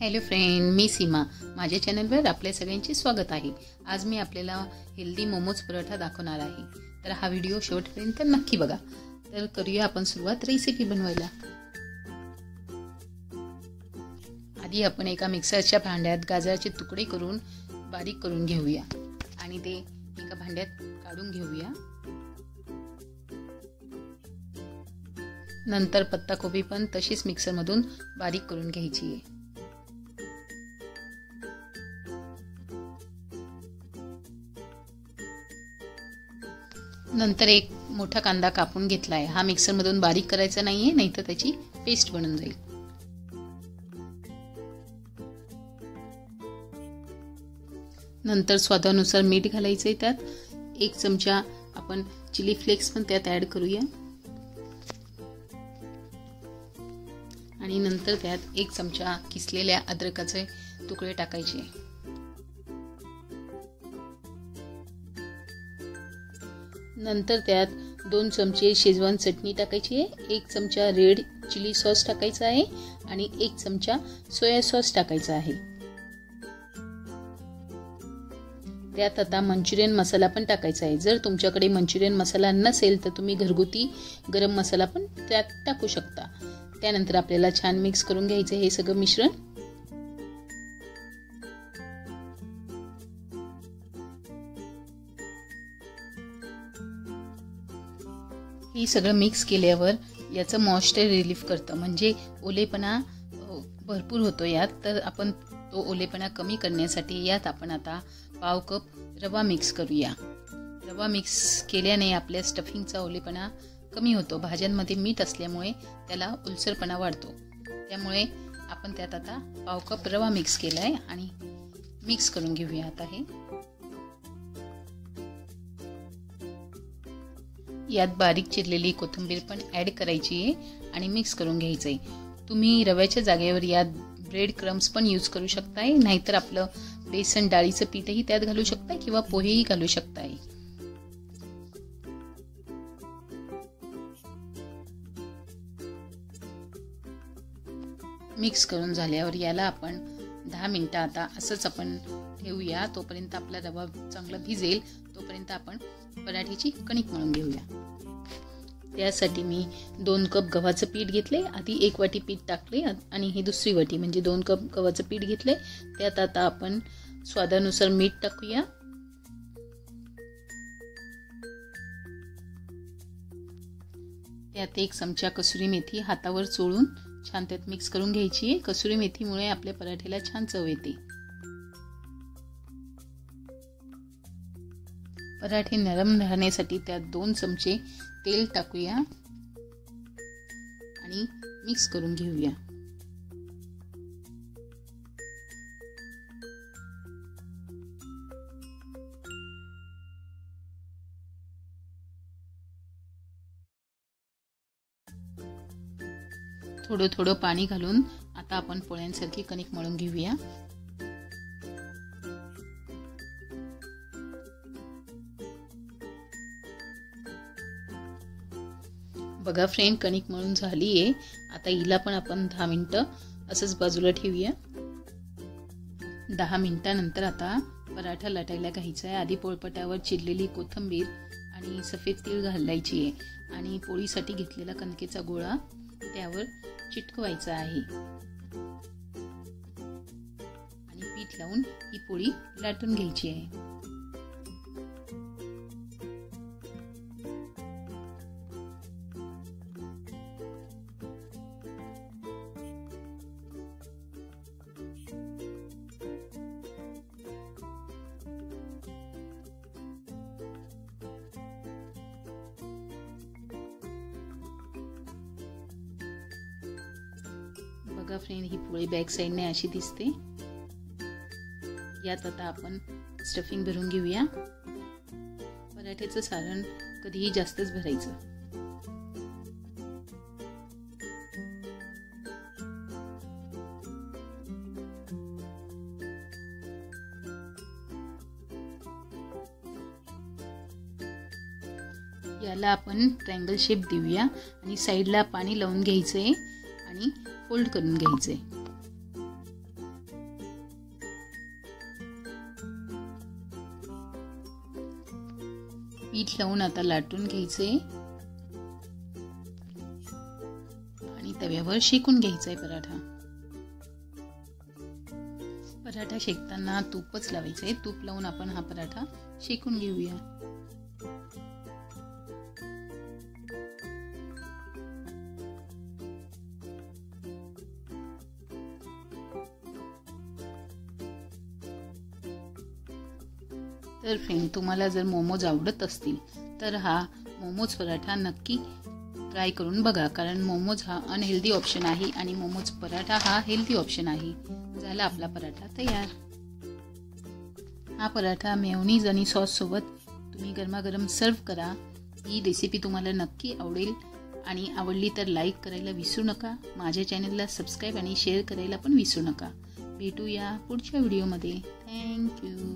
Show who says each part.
Speaker 1: Hello friend, मी सीमा. माझ्या चॅनलवर आपल्या सगळ्यांचे स्वागत आहे. आज मी आपल्याला हेल्दी मोमोज पराठा दाखवणार आहे. तर हा व्हिडिओ शेवटपर्यंत नक्की बघा. तर करूया आपण सुरुवात रेसिपी बनवायला. आधी आपण एका मिक्सरच्या भांड्यात गाजराचे तुकडे करून बारीक करून घेऊया आणि ते एका भांड्यात काढून घेऊया. नंतर पत्ताकोबी पण तशीच मिक्सरमधून बारीक करून घ्यायची आहे. नंतर एक मोठा कांदा कापून घेतला आहे. हा मिक्सरमधून बारीक करायचा नाहीये, नाहीतर त्याची पेस्ट बनून जाईल. नंतर स्वादानुसार मीठ घालायचंय. त्यात 1 चमचा आपण चिली फ्लेक्स पण त्यात ऍड करूया आणि नंतर त्यात 1 चमचा किसलेल्या अद्रकाचे तुकडे टाकायचे. नंतर त्यात 2 चमचे शेजवान चटणी टाकायची आहे, 1 चमचा रेड चिली सॉस टाकायचा आहे आणि 1 चमचा सोया सॉस टाकायचा आहे. त्यात आता मंचुरियन मसाला पण टाकायचा आहे. जर तुमच्याकडे मंचुरियन मसाला नसेल तर तुम्ही घरगुती गरम मसाला पण त्यात टाकू शकता. त्यानंतर आपल्याला छान मिक्स करून घ्यायचं हे सगळं मिश्रण. हे सगळं मिक्स केल्यावर याचं मॉइश्चर रिलीफ करतं, म्हणजे ओलेपणा भरपूर होतो यात. तर आपण तो ओलेपणा कमी करण्यासाठी यात आपण आता पाव कप रवा मिक्स करूया. रवा मिक्स केल्याने आपल्या स्टफिंगचा ओलेपणा कमी होतो. भाज्यांमध्ये मीठ असल्यामुळे त्याला उलसरपणा वाढतो. त्यामुळे आपण त्यात आता पाव कप रवा मिक्स केलाय आणि मिक्स करून घेऊया. आता हे यात बारीक चिरलेली कोथिंबीर पण ऍड करायची आहे आणि मिक्स करून घ्यायचंय. तुम्ही रव्याच्या जागेवर यात ब्रेड क्रम्स पण यूज करू शकताय, नाहीतर आपलं बेसन डाळीचं पीठही त्यात घालू शकताय किंवा पोहेही घालू शकताय. मिक्स करून झाल्यावर याला आपण 10 मिनिटं आता असंच आपण ठेवूया. तोपर्यंत आपला रवा चांगला भिजेल, तोपर्यंत आपण पराठ्याची कणिक मळून घेऊया. त्यासाठी मी 2 कप गव्हाचं पीठ घेतले. आधी 1 वाटी पीठ टाकले आणि ही दुसरी वाटी म्हणजे 2 कप गव्हाचं पीठ घेतले. त्यात आता आपण स्वादानुसार मीठ टाकूया. त्यात 1 चमचा कसुरी मेथी हातावर चोळून छान त्यात मिक्स करून घ्यायची आहे. कसुरी मेथीमुळे आपल्या पराठ्याला छान चव येते. पराठे नरम राहण्यासाठी त्यात 2 चमचे तेल टाकूया आणि मिक्स करून घेऊया. थोडं थोडं पाणी घालून आता आपण पोळ्यांसारखी कणिक मळून घेऊया. बघा फ्रेंड, कणिक मळून झाली आहे. आता हिला पण आपण 10 मिनिटं असंच बाजूला ठेवूया. 10 मिनिटानंतर आता पराठा लाटायला घ्यायचा आहे. आधी पोळपाटावर चिरलेली कोथिंबीर आणि सफेद तीळ घालायची आहे आणि पोळीसाठी घेतलेला कणकेचा गोळा त्यावर चिटकवायचा आहे आणि पीठ लावून ही पोळी लाटून घ्यायची आहे. बघा फ्रेंड, ही पोळी बॅक साइडने अशी दिसते. यात आता आपण स्टफिंग भरून घेऊया. पराठ्याचं सारण कधीही जास्तच भरायचं. याला आपण ट्रायंगल शेप देऊया आणि साइडला पाणी लावून घ्यायचंय आणि फोल्ड करून घ्यायचंय. पीठ लावून आता लाटून घ्यायचे आणि तव्यावर शेकून घ्यायचा आहे पराठा. पराठा शेकताना तूपच लावायचे. तूप लावून आपण हा पराठा शेकून घेऊया. तर फ्रेंड, तुम्हाला जर मोमोज आवडत असतील तर हा मोमोज पराठा नक्की ट्राय करून बघा, कारण मोमोज हा अनहेल्दी ऑप्शन आहे आणि मोमोज पराठा हा हेल्दी ऑप्शन आहे. झाला आपला पराठा तयार. हा पराठा मेयोनीज आणि सॉस सोबत तुम्ही गरमागरम सर्व करा. ही रेसिपी तुम्हाला नक्की आवडेल आणि आवडली तर लाईक करायला विसरू नका. माझ्या चॅनलला सबस्क्राईब आणि शेअर करायला पण विसरू नका. भेटूया पुढच्या व्हिडिओमध्ये. थँक्यू.